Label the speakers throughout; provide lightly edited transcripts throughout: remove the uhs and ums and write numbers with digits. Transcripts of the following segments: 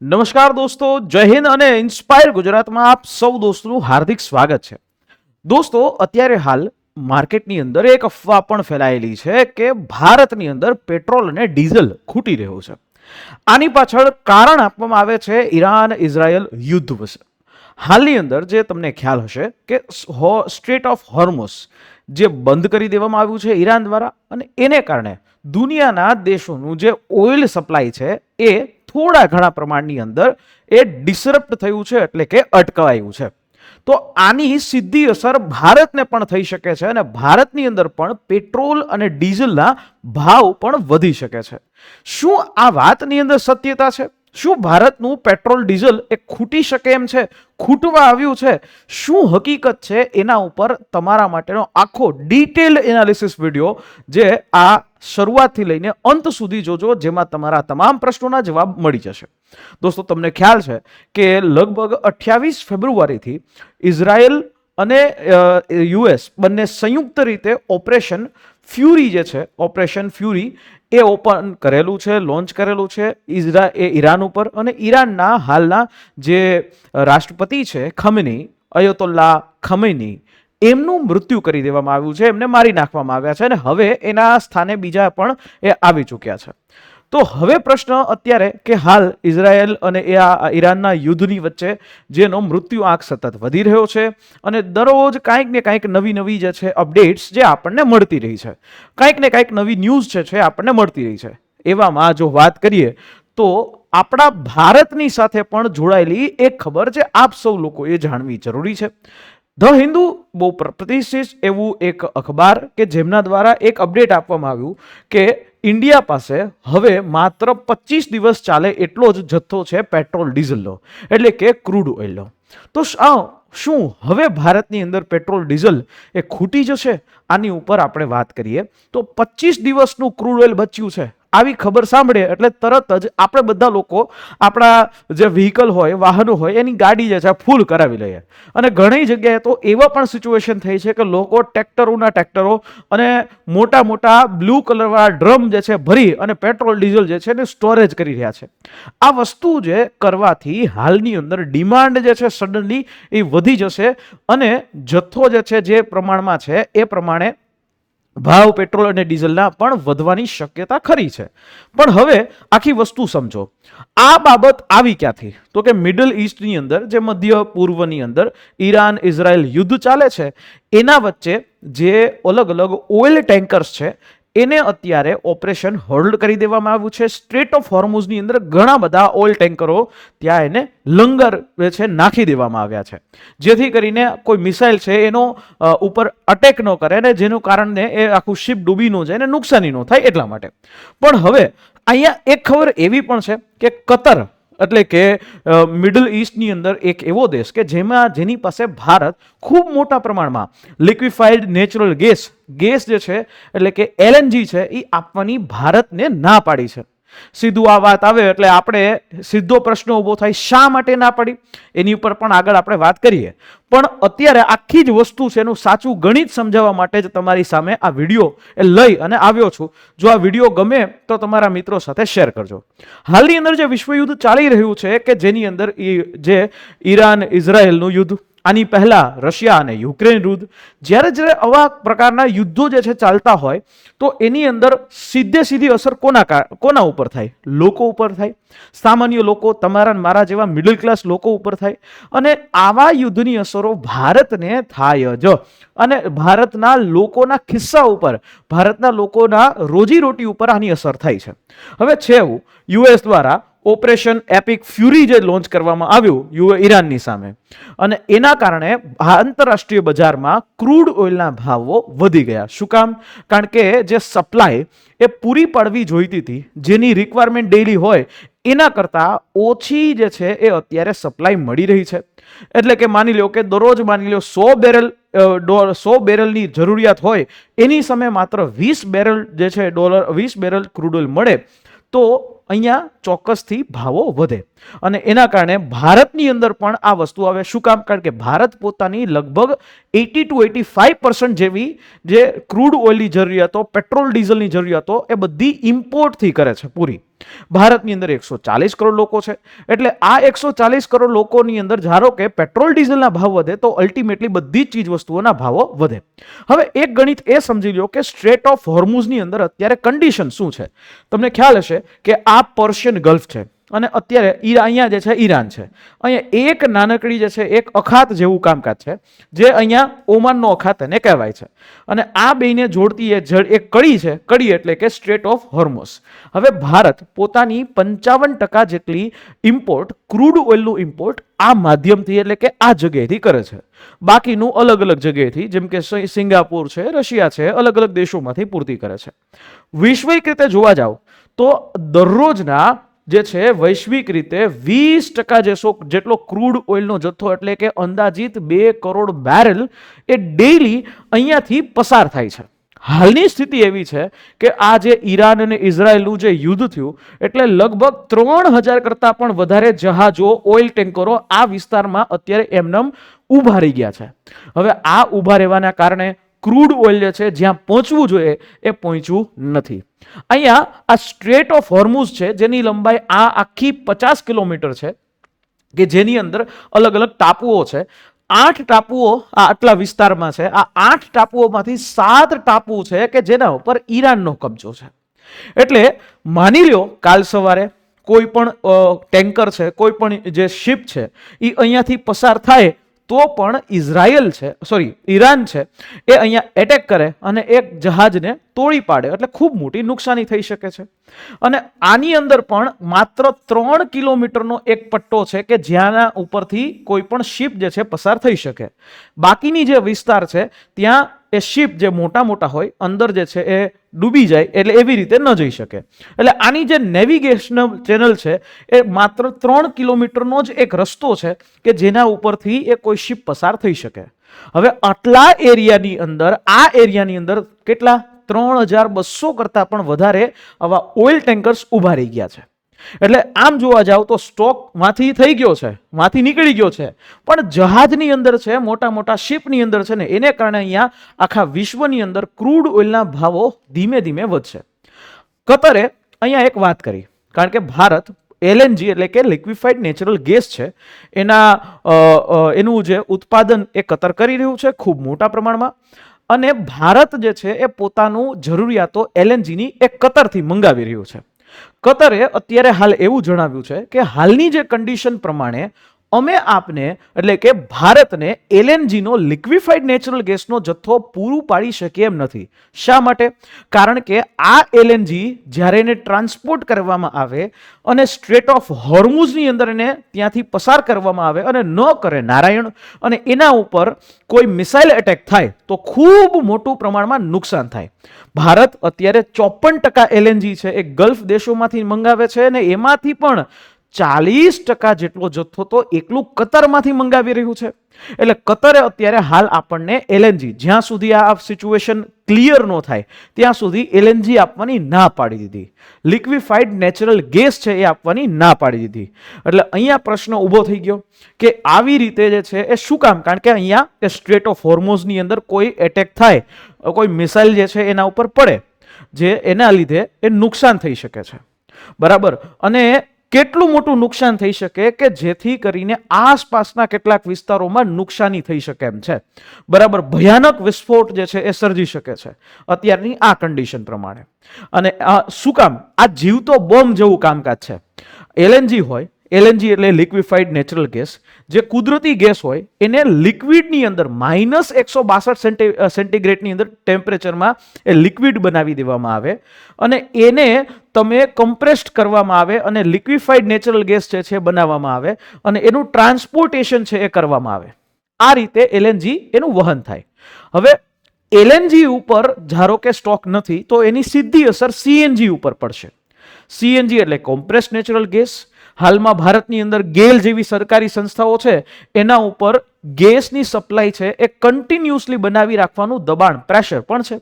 Speaker 1: નમસ્કાર દોસ્તો, જય હિન્દ અને ઇન્સ્પાયર ગુજરાતમાં આપ સૌ દોસ્તોનું હાર્દિક સ્વાગત છે. દોસ્તો, અત્યારે હાલ માર્કેટની અંદર એક અફવા પણ ફેલાયેલી છે કે ભારતની અંદર પેટ્રોલ અને ડીઝલ ખૂટી રહ્યું છે. આની પાછળ કારણ આપવામાં આવે છે ઈરાન ઇઝરાયલ યુદ્ધ વિશે. હાલની અંદર જે તમને ખ્યાલ હશે કે સ્ટ્રેટ ઓફ હોર્મુઝ જે બંધ કરી દેવામાં આવ્યું છે ઈરાન દ્વારા, અને એને કારણે દુનિયાના દેશોનું જે ઓઇલ સપ્લાય છે એ થોડા ઘણા પ્રમાણની અંદર એ ડિસરપ્ટ થયું છે, એટલે કે અટકાવાયું છે. તો આની સીધી અસર ભારતને પણ થઈ શકે છે અને ભારતની અંદર પણ પેટ્રોલ અને ડીઝલના ભાવ પણ વધી શકે છે. શું આ વાતની અંદર સત્યતા છે? શું ભારતનું પેટ્રોલ ડીઝલ એ ખૂટી શકે એમ છે, ખૂટવા આવ્યું છે? શું હકીકત છે? એના ઉપર તમારા માટેનો આખો ડિટેલ એનાલિસિસ વિડીયો જે આ શરૂઆતથી લઈને અંત સુધી જોજો, જેમાં તમારા તમામ પ્રશ્નોના જવાબ મળી જશે. દોસ્તો, તમને ખ્યાલ છે કે લગભગ 28 ફેબ્રુઆરીથી ઇઝરાયલ અને યુએસ બંને સંયુક્ત રીતે ઓપરેશન ફ્યુરી જે છે, ઓપરેશન ફ્યુરી એ ઓપન કરેલું છે, લોન્ચ કરેલું છે ઈરાન ઉપર. અને ઈરાનના હાલના જે રાષ્ટ્રપતિ છે ખમેની, અયતોલ્લા ખમેની, એમનું મૃત્યુ કરી દેવામાં આવ્યું છે, એમને મારી નાખવામાં આવ્યા છે અને હવે એના સ્થાને બીજા પણ એ આવી ચૂક્યા છે. તો હવે પ્રશ્ન અત્યારે કે હાલ ઇઝરાયલ અને ઈરાનના યુદ્ધની વચ્ચે જેનો મૃત્યુ આંક સતત વધી રહ્યો છે અને દરરોજ કાંઈક ને કાંઈક નવી જે છે અપડેટ્સ જે આપણને મળતી રહી છે, કાંઈક ને કાંઈક નવી ન્યૂઝ છે આપણને મળતી રહી છે. એવામાં જો વાત કરીએ તો આપણા ભારતની સાથે પણ જોડાયેલી એક ખબર છે આપ સૌ લોકોએ જાણવી જરૂરી છે. ધ હિન્દુ બહુ પ્રતિષ્ઠિત એવું એક અખબાર કે જેમના દ્વારા એક અપડેટ આપવામાં આવ્યું કે ઇન્ડિયા પાસે હવે માત્ર 25 દિવસ ચાલે એટલો જ જથ્થો છે પેટ્રોલ ડીઝલનો, એટલે કે ક્રૂડ ઓઇલનો. તો શું હવે ભારતની અંદર પેટ્રોલ ડીઝલ એ ખૂટી જશે? આની ઉપર આપણે વાત કરીએ તો 25 દિવસનું ક્રૂડ ઓઇલ બચ્યું છે, આવી ખબર સાંભળીએ એટલે તરત જ આપણે બધા લોકો આપણા જે વ્હીકલ હોય, વાહનો હોય, એની ગાડી જે છે ફૂલ કરાવી લઈએ. અને ઘણી જગ્યાએ તો એવા પણ સિચ્યુએશન થઈ છે કે લોકો ટ્રેક્ટરો અને મોટા મોટા બ્લુ કલરવાળા ડ્રમ જે છે ભરી અને પેટ્રોલ ડીઝલ જે છે એને સ્ટોરેજ કરી રહ્યા છે. આ વસ્તુ જે કરવાથી હાલની અંદર ડિમાન્ડ જે છે સડનલી એ વધી જશે અને જથ્થો જે છે જે પ્રમાણમાં છે એ પ્રમાણે ભાવ પેટ્રોલ અને ડીઝલના પણ વધવાની શક્યતા ખરી છે. પણ હવે આખી વસ્તુ સમજો. આ બાબત આવી ક્યાંથી? તો કે મિડલ ઈસ્ટની અંદર, જે મધ્ય પૂર્વની અંદર ઈરાન ઇઝરાયલ યુદ્ધ ચાલે છે, એના વચ્ચે જે અલગ અલગ ઓઇલ ટેન્કર્સ છે એને અત્યારે ઓપરેશન હોલ્ડ કરી દેવામાં આવ્યું છે. સ્ટ્રેટ ઓફ હોર્મુઝની અંદર ઘણા બધા ઓઇલ ટેન્કરો ત્યાં એને લંગર છે નાખી દેવામાં આવ્યા છે, જેથી કરીને કોઈ મિસાઇલ છે એનો ઉપર અટેક ન કરે અને જેનું કારણે એ આખું શિપ ડૂબી ન જાય અને નુકસાની ન થાય એટલા માટે. પણ હવે અહીંયા એક ખબર એવી પણ છે કે કતર, એટલે કે મિડલ ઈસ્ટની અંદર એક એવો દેશ કે જેની પાસે ભારત ખૂબ મોટા પ્રમાણમાં લિક્વિફાઈડ નેચરલ ગેસ જે છે, એટલે કે એલએનજી છે, એ આપવાની ભારતને ના પાડી છે. સીધું આ વાત આવે એટલે આપણે સીધો પ્રશ્ન ઉભો થાય, શા માટે ના પાડી? એની ઉપર પણ આગળ આપણે વાત કરીએ. પણ અત્યારે આખી જ વસ્તુ છે એનું સાચું ગણિત સમજાવવા માટે જ તમારી સામે આ વિડીયો એ લઈ અને આવ્યો છું. જો આ વિડીયો ગમે તો તમારા મિત્રો સાથે શેર કરજો. હાલની અંદર જે વિશ્વયુદ્ધ ચાલી રહ્યું છે કે જેની અંદર જે ઈરાન ઇઝરાયલનું યુદ્ધ, આની પહેલા રશિયા અને યુક્રેન યુદ્ધ, જ્યારે આવા પ્રકારના યુદ્ધો જે છે ચાલતા હોય તો એની અંદર સીધી અસર કોના ઉપર થાય? લોકો ઉપર થાય. સામાન્ય લોકો, તમારા મારા જેવા મિડલ ક્લાસ લોકો ઉપર થાય. અને આવા યુદ્ધની અસરો ભારતને થાય જ, અને ભારતના લોકોના ખિસ્સા ઉપર, ભારતના લોકોના રોજીરોટી ઉપર આની અસર થાય છે. હવે છે એવું, યુએસ દ્વારા ઓપરેશન એપિક ફ્યુરી જે લોન્ચ કરવામાં આવ્યું ઈરાનની સામે, અને એના કારણે આંતરરાષ્ટ્રીય બજારમાં ક્રૂડ ઓઇલના ભાવો વધી ગયા. શું કામ? કારણ કે જે સપ્લાય એ પૂરી પાડવી જોઈતી હતી, જેની રિક્વાયરમેન્ટ ડેઇલી હોય એના કરતાં ઓછી જે છે એ અત્યારે સપ્લાય મળી રહી છે. એટલે કે માની લો કે દરરોજ માની લો 100 બેરલની જરૂરિયાત હોય, એની સામે માત્ર 20 બેરલ જે છે 20 બેરલ ક્રૂડ ઓઇલ મળે તો અહીંયા ચોક્કસથી ભાવો વધે. અને એના કારણે ભારતની અંદર પણ આ વસ્તુ આવે. શું કામ? કારણ કે ભારત પોતાની લગભગ 80 to 85% જેવી જે ક્રૂડ ઓઇલની જરૂરિયાતો, પેટ્રોલ ડીઝલની જરૂરિયાતો એ બધી ઇમ્પોર્ટથી કરે છે પૂરી. ભારતની અંદર 140 કરોડ લોકો છે, એટલે આ 140 કરોડ લોકોની અંદર ધારો કે પેટ્રોલ ડીઝલના ભાવ વધે તો અલ્ટિમેટલી બધી જ ચીજ વસ્તુઓના ભાવો વધે. હવે એક ગણિત એ સમજી લો કે સ્ટ્રેટ ઓફ હોર્મુઝની અંદર અત્યારે કન્ડિશન શું છે. તમને ખ્યાલ હશે કે આ પર્શિયન ગલ્ફ છે અને અત્યારે અહીંયા જે છે ઈરાન છે. અહીંયા એક નાનકડી જે છે એક અખાત જેવું કામકાજ છે, જે અહીંયા ઓમાનનો અખાત એને કહેવાય છે, અને આ બેને જોડતી એક કડી છે. કડી એટલે કે સ્ટ્રેટ ઓફ હોર્મુઝ. હવે ભારત પોતાની 55% જેટલી ઇમ્પોર્ટ, ક્રૂડ ઓઇલનું ઇમ્પોર્ટ આ માધ્યમથી એટલે કે આ જગ્યાએથી કરે છે. બાકીનું અલગ અલગ જગ્યાએથી, જેમ કે સિંગાપુર છે, રશિયા છે, અલગ અલગ દેશોમાંથી પૂર્તિ કરે છે. વૈશ્વિક રીતે જોવા જાવ તો દરરોજના જે છે વૈશ્વિક રીતે 20% જેટલો ક્રૂડ ઓઇલનો જથ્થો એટલે કે અંદાજિત 2 કરોડ બેરલ એ ડેઈલી અહીંયાથી પસાર થાય છે. હાલની સ્થિતિ એવી છે કે આ જે ઈરાન અને ઇઝરાયલનું જે યુદ્ધ થયું એટલે લગભગ 3000 કરતાં પણ વધારે જહાજો, ઓઇલ ટેન્કરો આ વિસ્તારમાં અત્યારે એમનેમ ઊભા રહી ગયા છે. હવે આ ઊભા રહેવાના કારણે ક્રૂડ ઓઇલ જે છે જ્યાં પહોંચવું જોઈએ એ પહોંચ્યું નથી. અહીંયા આ સ્ટ્રેટ ઓફ હોર્મુઝ છે જેની લંબાઈ આ આખી 50 કિલોમીટર છે, કે જેની અંદર અલગ અલગ ટાપુઓ છે. 8 ટાપુઓ આ આટલા વિસ્તારમાં છે. આ 8 ટાપુઓમાંથી 7 ટાપુ છે કે જેના ઉપર ઈરાનનો કબજો છે. એટલે માની લ્યો કાલ સવારે કોઈ પણ ટેન્કર છે, કોઈ પણ જે શિપ છે એ અહીંયાથી પસાર થાય તો પણ ઈરાન છે એ અહીંયા એટેક કરે અને એક જહાજને તોડી પાડે, એટલે ખૂબ મોટી નુકસાની થઈ શકે છે. અને આની અંદર પણ માત્ર 3 કિલોમીટરનો એક પટ્ટો છે કે જ્યાંના ઉપરથી કોઈ પણ શિપ જે છે પસાર થઈ શકે. બાકીની જે વિસ્તાર છે ત્યાં એ શિપ જે મોટા હોય અંદર જે છે એ ડૂબી જાય, એટલે એવી રીતે ન જઈ શકે. એટલે આની જે નેવિગેશનલ ચેનલ છે એ માત્ર 3 કિલોમીટરનો જ એક રસ્તો છે કે જેના ઉપરથી એ કોઈ શિપ પસાર થઈ શકે. હવે આટલા એરિયાની અંદર, આ એરિયાની અંદર કેટલા 3200 કરતાં પણ વધારે આવા ઓઇલ ટેન્કર્સ ઊભા રહી ગયા છે. એટલે આમ જોવા જાવ તો સ્ટોક માંથી થઈ ગયો છે, માંથી નીકળી ગયો છે, પણ જહાજની અંદર છે, મોટા શિપની અંદર છે ને, એને કારણે અહીંયા આખા વિશ્વની અંદર ક્રૂડ ઓઇલના ભાવો ધીમે ધીમે વધશે. કતરે અહીંયા એક વાત કરી, કારણ કે ભારત એલએનજી એટલે કે લિક્વિફાઈડ નેચરલ ગેસ છે એનું જે ઉત્પાદન એ કતર કરી રહ્યું છે ખૂબ મોટા પ્રમાણમાં, અને ભારત જે છે એ પોતાનું જરૂરિયાતો એલએનજીની એ કતરથી મંગાવી રહ્યું છે. કતરે અત્યારે હાલ એવું જણાવ્યું છે કે હાલની જે કન્ડિશન પ્રમાણે અમે આપને એટલે કે ભારતને એલએનજીનો લિક્વિફાઈડ નેચરલ ગેસનો જથ્થો પૂરું પાડી શકે એમ નથી. શા માટે? કારણ કે આ એલએનજી જ્યારે એને ટ્રાન્સપોર્ટ કરવામાં આવે અને સ્ટ્રેટ ઓફ હોર્મુઝની અંદર એને ત્યાંથી પસાર કરવામાં આવે અને ન કરે નારાયણ, અને એના ઉપર કોઈ મિસાઇલ એટેક થાય તો ખૂબ મોટું પ્રમાણમાં નુકસાન થાય. ભારત અત્યારે 54% એલએનજી છે એ ગલ્ફ દેશોમાંથી મંગાવે છે, અને એમાંથી પણ 40% જેટલો જથ્થો તો એકલું કતરમાંથી મંગાવી રહ્યું છે. એટલે કતરે અત્યારે હાલ આપણને એલએનજી, જ્યાં સુધી આ સિચ્યુએશન ક્લિયર ન થાય ત્યાં સુધી એલએનજી આપવાની ના પાડી દીધી. લિક્વિફાઈડ નેચરલ ગેસ છે એ આપવાની ના પાડી દીધી. એટલે અહીંયા પ્રશ્ન ઊભો થઈ ગયો કે આવી રીતે જે છે એ શું કામ? કારણ કે અહીંયા એ સ્ટ્રેટ ઓફ હોર્મુઝની અંદર કોઈ એટેક થાય, કોઈ મિસાઇલ જે છે એના ઉપર પડે, જે એના લીધે એ નુકસાન થઈ શકે છે. બરાબર. અને કેટલું મોટું નુકસાન થઈ શકે કે જેથી કરીને આસપાસના કેટલાક વિસ્તારોમાં નુકસાની થઈ શકે એમ છે. બરાબર. ભયાનક વિસ્ફોટ જે છે એ સર્જી શકે છે અત્યારની આ કન્ડિશન પ્રમાણે. અને શું કામ? આ જીવતો બોમ્બ જેવું કામકાજ છે. એલએનજી હોય, એલએનજી એટલે લિક્વિફાઈડ નેચરલ ગેસ, જે કુદરતી ગેસ હોય એને લિક્વિડની અંદર -162 સેન્ટીગ્રેડની અંદર ટેમ્પરેચરમાં એ લિક્વિડ બનાવી દેવામાં આવે અને એને તમે કમ્પ્રેસ્ડ કરવામાં આવે અને લિક્વિફાઈડ નેચરલ ગેસ છે બનાવવામાં આવે અને એનું ટ્રાન્સપોર્ટેશન છે એ કરવામાં આવે. આ રીતે એલએનજી એનું વહન થાય. હવે એલએનજી ઉપર ધારો કે સ્ટોક નથી તો એની સીધી અસર સીએનજી ઉપર પડશે. સીએનજી એટલે કોમ્પ્રેસ્ડ નેચરલ ગેસ. હાલમાં ભારતની અંદર ગેલ જેવી સરકારી સંસ્થાઓ છે એના ઉપર ગેસની સપ્લાય છે એ કન્ટિન્યુઅસલી બનાવી રાખવાનું દબાણ, પ્રેશર પણ છે.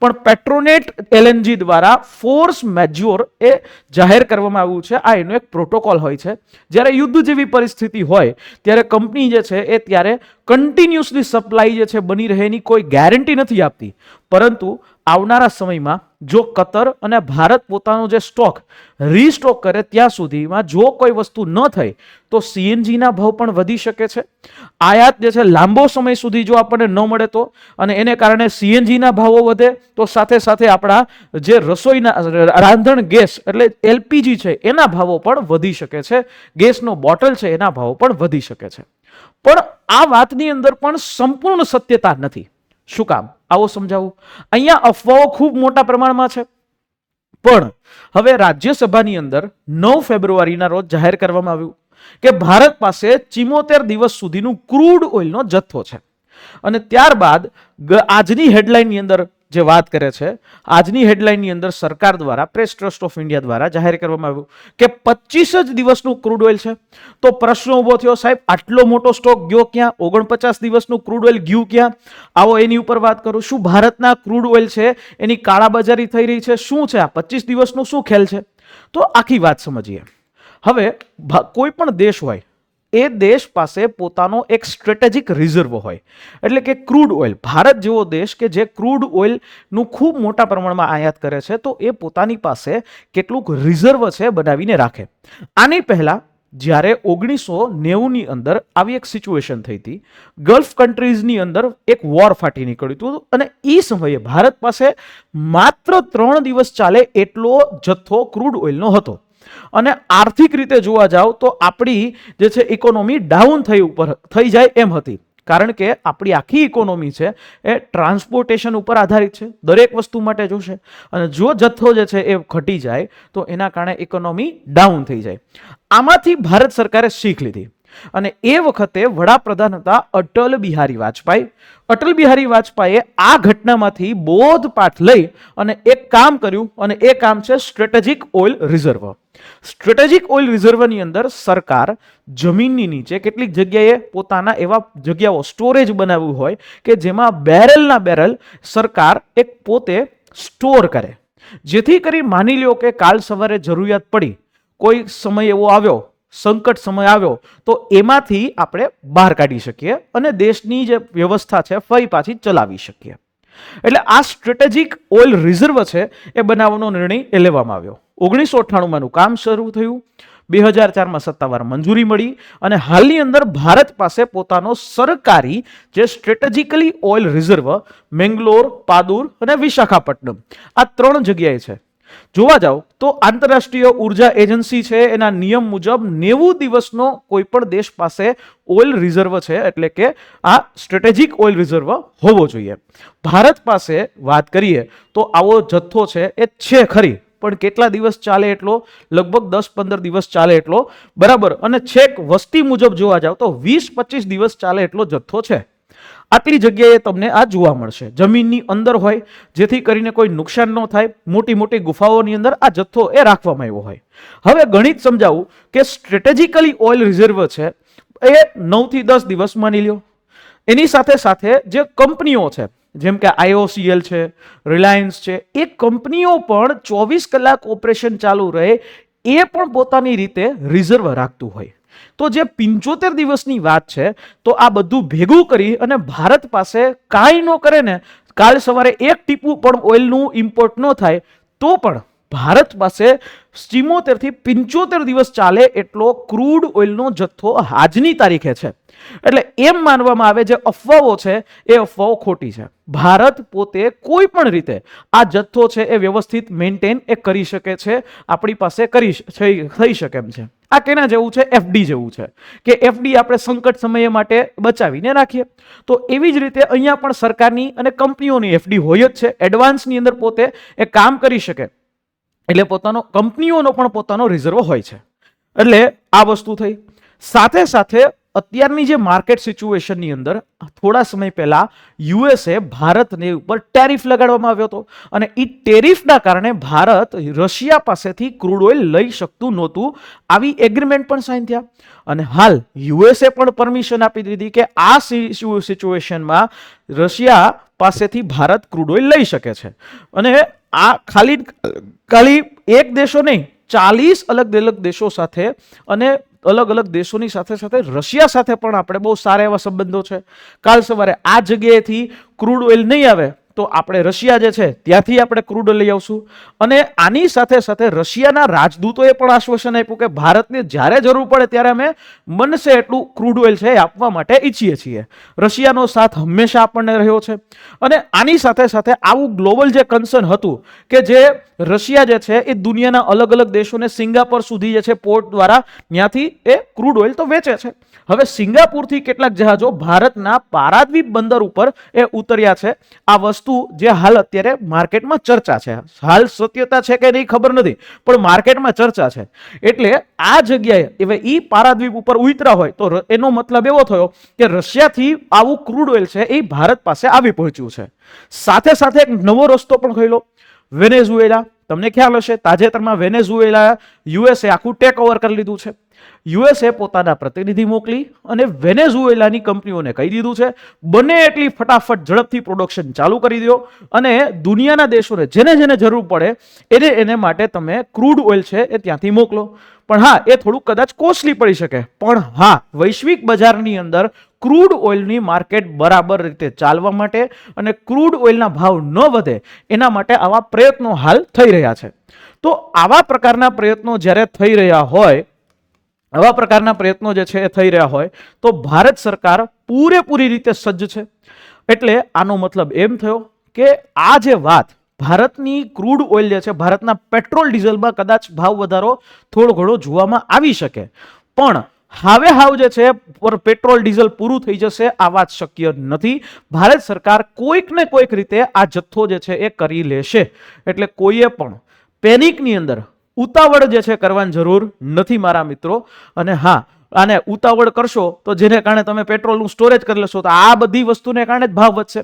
Speaker 1: પણ પેટ્રોનેટ એલએનજી દ્વારા ફોર્સ મેજ્યોર એ જાહેર કરવામાં આવ્યું છે. આ એનો એક પ્રોટોકોલ હોય છે. જ્યારે યુદ્ધ જેવી પરિસ્થિતિ હોય ત્યારે કંપની જે છે એ ત્યારે કન્ટિન્યુઅસલી સપ્લાય જે છે બની રહે એની કોઈ ગેરંટી નથી આપતી, પરંતુ આવનારા સમયમાં જો કતર અને ભારત પોતાનો જે સ્ટોક રીસ્ટોક કરે ત્યાં સુધીમાં જો કોઈ વસ્તુ ન થઈ તો સીએનજીના ભાવ પણ વધી શકે છે. આયાત જે છે લાંબો સમય સુધી જો આપણને ન મળે તો, અને એને કારણે સીએનજીના ભાવો વધે તો સાથે સાથે આપણા જે રસોઈના રાંધણ ગેસ એટલે એલપીજી છે એના ભાવો પણ વધી શકે છે, ગેસનો બોટલ છે એના ભાવો પણ વધી શકે છે. પણ આ વાતની અંદર પણ સંપૂર્ણ સત્યતા નથી. શું કામ? આવો સમજાવું. અહીંયા અફવાઓ ખૂબ મોટા પ્રમાણમાં છે, પણ હવે રાજ્યસભાની અંદર 9 ફેબ્રુઆરીના રોજ જાહેર કરવામાં આવ્યું કે ભારત પાસે 74 દિવસ સુધીનું ક્રૂડ ઓઇલનો જથ્થો છે. અને ત્યારબાદ આજની હેડલાઇનની અંદર જે વાત કરે છે, આજની હેડલાઇનની અંદર સરકાર દ્વારા, પ્રેસ ટ્રસ્ટ ઓફ ઇન્ડિયા દ્વારા જાહેર કરવામાં આવ્યું કે 25 જ દિવસનું ક્રૂડ ઓઇલ છે. તો પ્રશ્ન ઉભો થયો, સાહેબ આટલો મોટો સ્ટોક ગયો ક્યાં? 49 દિવસનું ક્રૂડ ઓઇલ ગયું ક્યાં? આવો એની ઉપર વાત કરું. શું ભારતના ક્રૂડ ઓઇલ છે એની કાળાબજારી થઈ રહી છે? શું છે આ 25 દિવસનું શું ખેલ છે? તો આખી વાત સમજીએ. હવે કોઈ પણ દેશ હોય એ દેશ પાસે પોતાનો એક સ્ટ્રેટેજિક રિઝર્વ હોય, એટલે કે ક્રૂડ ઓઇલ. ભારત જેવો દેશ કે જે ક્રૂડ ઓઇલનું ખૂબ મોટા પ્રમાણમાં આયાત કરે છે, તો એ પોતાની પાસે કેટલુંક રિઝર્વ છે બનાવીને રાખે. આની પહેલા જ્યારે 1990ની અંદર આવી એક સિચ્યુએશન થઈ હતી, ગલ્ફ કન્ટ્રીઝની અંદર એક વોર ફાટી નીકળ્યું હતું, અને એ સમયે ભારત પાસે માત્ર 3 દિવસ ચાલે એટલો જથ્થો ક્રૂડ ઓઇલનો હતો. અને આર્થિક રીતે જોવા જાવ તો આપણી જે છે ઇકોનોમી ડાઉન થઈ જાય એમ હતી, કારણ કે આપણી આખી ઇકોનોમી છે એ ટ્રાન્સપોર્ટેશન ઉપર આધારિત છે, દરેક વસ્તુ માટે જોશે, અને જો જથ્થો જે છે એ ઘટી જાય તો એના કારણે ઇકોનોમી ડાઉન થઈ જાય. આમાંથી ભારત સરકારે શીખ લીધી, અને એ વખતે વડાપ્રધાન હતા અટલ બિહારી વાજપેયી. અટલ બિહારી વાજપેયીએ આ ઘટનામાંથી બોધપાઠ લઈ અને એક કામ કર્યું, અને એ કામ છે strategic oil reserve. Strategic oil રિઝર્વની અંદર સરકાર જમીનની નીચે કેટલીક જગ્યાએ પોતાના એવા જગ્યાઓ સ્ટોરેજ બનાવ્યું હોય કે જેમાં બેરલના બેરલ સરકાર એક પોતે સ્ટોર કરે, જેથી કરી માની લ્યો કે કાલ સવારે જરૂરિયાત પડી, કોઈ સમય એવો આવ્યો, સંકટ સમય આવ્યો, તો એમાંથી આપણે બહાર કાઢી શકીએ અને દેશની જે વ્યવસ્થા છે ફરી પાછી ચલાવી શકીએ. એટલે આ સ્ટ્રેટેજિક ઓઇલ રિઝર્વ છે એ બનાવવાનો નિર્ણય એ લેવામાં આવ્યો. 1998માં કામ શરૂ થયું, 2004માં સત્તાવાર મંજૂરી મળી, અને હાલની અંદર ભારત પાસે પોતાનો સરકારી જે સ્ટ્રેટેજિકલી ઓઇલ રિઝર્વ મેંગલોર, પાદુર અને વિશાખાપટ્ટનમ આ 3 જગ્યાએ છે. જોવા જાવ તો આંતરરાષ્ટ્રીય ઉર્જા એજન્સી છે એના નિયમ મુજબ 90 દિવસનો કોઈ પણ દેશ પાસે ઓઇલ રિઝર્વ છે, એટલે કે આ સ્ટ્રેટેજિક ઓઇલ રિઝર્વ હોવો જોઈએ. ભારત પાસે વાત કરીએ તો આવો જથ્થો છે એ છે ખરી, પણ કેટલા દિવસ ચાલે એટલો? લગભગ 10-15 દિવસ ચાલે એટલો, બરાબર. અને છેક વસ્તી મુજબ જોવા જાવ તો 20-25 દિવસ ચાલે એટલો જથ્થો છે. આટલી જગ્યાએ તમને આ જોવા મળશે, જમીનની અંદર હોય, જેથી કરીને કોઈ નુકસાન ન થાય. મોટી મોટી ગુફાઓની અંદર આ જથ્થો એ રાખવામાં આવ્યો હોય. હવે ગણિત સમજાવું કે સ્ટ્રેટેજિકલી ઓઇલ રિઝર્વ છે એ 9 થી 10 દિવસ માની લ્યો. એની સાથે સાથે જે કંપનીઓ છે જેમ કે IOCL છે, રિલાયન્સ છે, એ કંપનીઓ પણ 24 કલાક ઓપરેશન ચાલુ રહે એ પણ પોતાની રીતે રિઝર્વ રાખતું હોય. તો જે 75 દિવસની વાત છે, તો આ બધું ભેગું કરી અને ભારત પાસે કાંઈ ન કરે ને, કાલ સવારે એક ટીપું પણ ઓઇલનું ઇમ્પોર્ટ ન થાય તો પણ ભારત પાસે 74 થી 75 દિવસ ચાલે એટલો ક્રૂડ ઓઇલનો જથ્થો આજની તારીખે છે. એટલે એમ માનવામાં આવે જે અફવાઓ છે એ અફવાઓ ખોટી છે. ભારત પોતે કોઈ પણ રીતે આ જથ્થો છે એ વ્યવસ્થિત મેન્ટેન એ કરી શકે છે, આપણી પાસે થઈ શકે એમ છે. આ કેના જેવું છે? FD જેવું છે કે FD આપણે સંકટ સમય માટે બચાવીને રાખીએ. તો એવી જ રીતે અહીંયા પણ સરકારની અને કંપનીઓની FD હોય જ છે, એડવાન્સની અંદર પોતે એ કામ કરી શકે, એટલે પોતાનો કંપનીઓનો પણ પોતાનો રિઝર્વ હોય છે. એટલે આ વસ્તુ થઈ. સાથે સાથે અત્યારની જે માર્કેટ સિચ્યુએશનની અંદર થોડા સમય પહેલા USA ભારતને ઉપર ટેરિફ લગાડવામાં આવ્યો હતો, અને એ ટેરિફના કારણે ભારત રશિયા પાસેથી ક્રૂડ ઓઇલ લઈ શકતું નહોતું. આવી એગ્રીમેન્ટ પણ સાઇન થયા, અને હાલ USA પણ પરમિશન આપી દીધી કે આ સિચ્યુએશનમાં રશિયા પાસેથી ભારત ક્રૂડ ઓઇલ લઈ શકે છે. અને આ ખાલી એક દેશો નહીં, 40 અલગ અલગ દેશો સાથે અને અલગ અલગ દેશોની સાથે સાથે રશિયા સાથે પણ આપણે બહુ સારા એવા સંબંધો છે. કાલ સવારે આ જગ્યાએથી ક્રૂડ ઓઇલ નહીં આવે તો આપણે રશિયા જે છે ત્યાંથી આપણે ક્રૂડ લઈ આવશું. અને આની સાથે સાથે રશિયાના રાજદૂતોએ પણ આશ્વાસન આપ્યું કે ભારતને જ્યારે જરૂર પડે ત્યારે અમે બનશે એટલું ક્રૂડ ઓઇલ છે એ આપવા માટે ઈચ્છીએ છીએ. રશિયાનો સાથ હંમેશા આપણને રહ્યો છે. અને આની સાથે સાથે આવું ગ્લોબલ જે કન્સર્ન હતું કે જે રશિયા જે છે એ દુનિયાના અલગ અલગ દેશોને સિંગાપોર સુધી જે છે પોર્ટ દ્વારા ત્યાંથી એ ક્રૂડ ઓઇલ તો વેચે છે. હવે સિંગાપુરથી કેટલાક જહાજો ભારતના પારાદીપ બંદર ઉપર એ ઉતર્યા છે. આ વસ્તુ જે હાલ અત્યારે માર્કેટમાં ચર્ચા છે, હાલ સત્યતા છે કે નહીં ખબર નથી, પણ માર્કેટમાં ચર્ચા છે. એટલે આ જગ્યાએ હવે ઈ પારાદીપ ઉપર ઉતરા હોય તો એનો મતલબ એવો થયો કે રશિયાથી આવું ક્રૂડ ઓઇલ છે એ ભારત પાસે આવી પહોંચ્યું છે. સાથે સાથે એક નવો રસ્તો પણ ખોલ્યો, વેનેઝુએલા. તમને ખ્યાલ હશે તાજેતરમાં વેનેઝુએલા યુએસએ આખું ટેક ઓવર કરી લીધું છે. યુએસએ પોતાના પ્રતિનિધિ મોકલી અને વેનેઝુએલાની કંપનીઓને કહી દીધું છે બને એટલી ફટાફટ ઝડપથી પ્રોડક્શન ચાલુ કરી દો અને દુનિયાના દેશોને જેને જેને જરૂર પડે એને માટે તમે ક્રૂડ ઓઇલ છે એ ત્યાંથી મોકલો. પણ હા, એ થોડું કદાચ કોસ્ટલી પડી શકે, પણ હા, વૈશ્વિક બજારની અંદર ક્રૂડ ઓઇલની માર્કેટ બરાબર રીતે ચાલવા માટે અને ક્રૂડ ઓઇલના ભાવ ન વધે એના માટે આવા પ્રયત્નો હાલ થઈ રહ્યા છે. તો આવા પ્રકારના પ્રયત્નો જ્યારે થઈ રહ્યા હોય, આવા પ્રકારના પ્રયત્નો જે છે એ થઈ રહ્યા હોય તો ભારત સરકાર પૂરેપૂરી રીતે સજ્જ છે. એટલે આનો મતલબ એમ થયો કે આ જે વાત ભારતની ક્રૂડ ઓઇલ જે છે, ભારતના પેટ્રોલ ડીઝલમાં કદાચ ભાવ વધારો થોડો ઘણો જોવામાં આવી શકે, પણ હવે હાવ જે છે પેટ્રોલ ડીઝલ પૂરું થઈ જશે આ વાત શક્ય નથી. ભારત સરકાર કોઈક ને કોઈક રીતે આ જથ્થો જે છે એ કરી લેશે. એટલે કોઈએ પણ પેનિકની અંદર ઉતાવળ જે છે કરવાની જરૂર નથી મારા મિત્રો. અને હા, આને ઉતાવળ કરશો તો જેને કારણે તમે પેટ્રોલનું સ્ટોરેજ કરી લેશો તો આ બધી વસ્તુને કારણે જ ભાવ વધશે.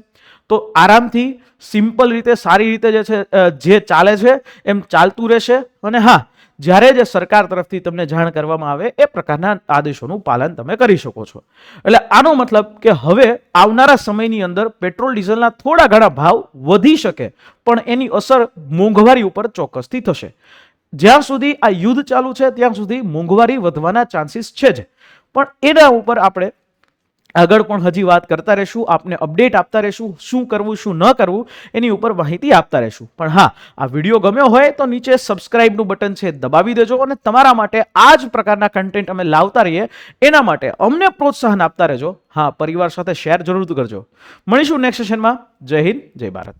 Speaker 1: તો આરામથી સિમ્પલ રીતે સારી રીતે જે છે જે ચાલે છે એમ ચાલતું રહેશે. અને હા, જ્યારે જે સરકાર તરફથી તમને જાણ કરવામાં આવે એ પ્રકારના આદેશોનું પાલન તમે કરી શકો છો. એટલે આનો મતલબ કે હવે આવનારા સમયની અંદર પેટ્રોલ ડીઝલના થોડા ઘણા ભાવ વધી શકે, પણ એની અસર મોંઘવારી ઉપર ચોક્કસથી થશે. જ્યાં સુધી આ યુદ્ધ ચાલુ છે ત્યાં સુધી મોંઘવારી વધવાના ચાન્સીસ છે જ, પણ એના ઉપર આપણે આગળ પણ હજી વાત કરતા રહેશું, આપને અપડેટ આપતા રહેશું, શું કરવું શું ન કરવું એની ઉપર માહિતી આપતા રહેશું. પણ હા, આ વિડીયો ગમ્યો હોય તો નીચે સબસ્ક્રાઇબનું બટન છે દબાવી દેજો અને તમારા માટે આ જ પ્રકારના કન્ટેન્ટ અમે લાવતા રહીએ એના માટે અમને પ્રોત્સાહન આપતા રહેજો. હા, પરિવાર સાથે શેર જરૂર કરજો. મળીશું નેક્સ્ટ સેશનમાં. જય હિન્દ, જય ભારત.